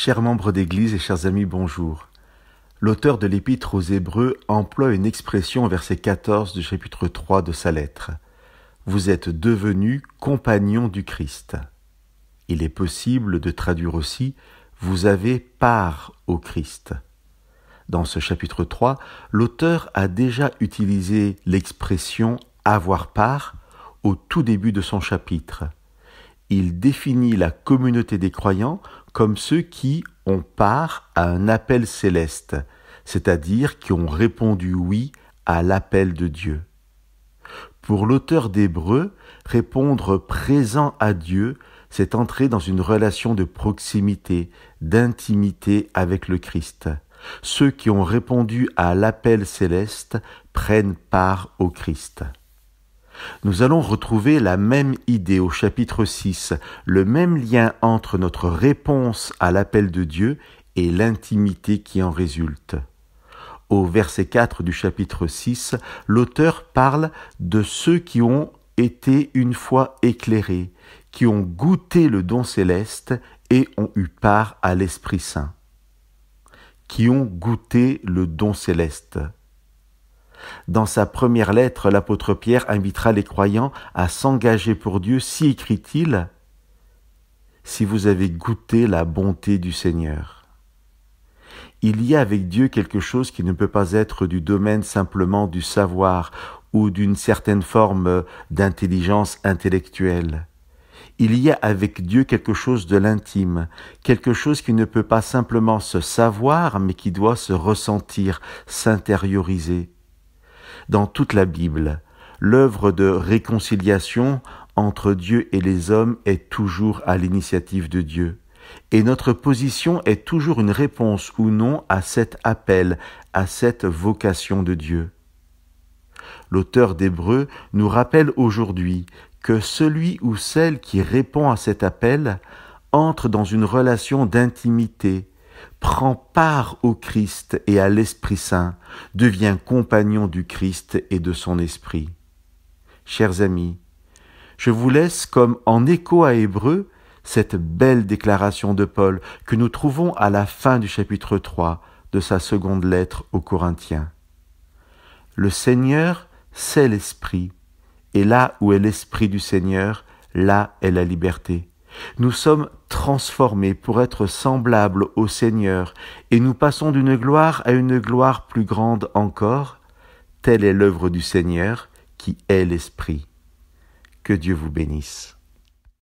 Chers membres d'Église et chers amis, bonjour. L'auteur de l'Épître aux Hébreux emploie une expression au verset 14 du chapitre 3 de sa lettre. Vous êtes devenus compagnons du Christ. Il est possible de traduire aussi « vous avez part au Christ ». Dans ce chapitre 3, l'auteur a déjà utilisé l'expression « avoir part » au tout début de son chapitre. Il définit la communauté des croyants comme ceux qui ont part à un appel céleste, c'est-à-dire qui ont répondu oui à l'appel de Dieu. Pour l'auteur d'Hébreux, répondre présent à Dieu, c'est entrer dans une relation de proximité, d'intimité avec le Christ. Ceux qui ont répondu à l'appel céleste prennent part au Christ. Nous allons retrouver la même idée au chapitre 6, le même lien entre notre réponse à l'appel de Dieu et l'intimité qui en résulte. Au verset 4 du chapitre 6, l'auteur parle de ceux qui ont été une fois éclairés, qui ont goûté le don céleste et ont eu part à l'Esprit Saint. Qui ont goûté le don céleste. Dans sa première lettre, l'apôtre Pierre invitera les croyants à s'engager pour Dieu, si écrit-il, « Si vous avez goûté la bonté du Seigneur ». Il y a avec Dieu quelque chose qui ne peut pas être du domaine simplement du savoir ou d'une certaine forme d'intelligence intellectuelle. Il y a avec Dieu quelque chose de l'intime, quelque chose qui ne peut pas simplement se savoir, mais qui doit se ressentir, s'intérioriser. Dans toute la Bible, l'œuvre de réconciliation entre Dieu et les hommes est toujours à l'initiative de Dieu. Et notre position est toujours une réponse ou non à cet appel, à cette vocation de Dieu. L'auteur d'Hébreux nous rappelle aujourd'hui que celui ou celle qui répond à cet appel entre dans une relation d'intimité, prend part au Christ et à l'Esprit Saint, devient compagnon du Christ et de son Esprit. Chers amis, je vous laisse comme en écho à Hébreux cette belle déclaration de Paul que nous trouvons à la fin du chapitre 3 de sa seconde lettre aux Corinthiens. Le Seigneur, c'est l'Esprit, et là où est l'Esprit du Seigneur, là est la liberté. Nous sommes transformés pour être semblables au Seigneur et nous passons d'une gloire à une gloire plus grande encore. Telle est l'œuvre du Seigneur qui est l'Esprit. Que Dieu vous bénisse.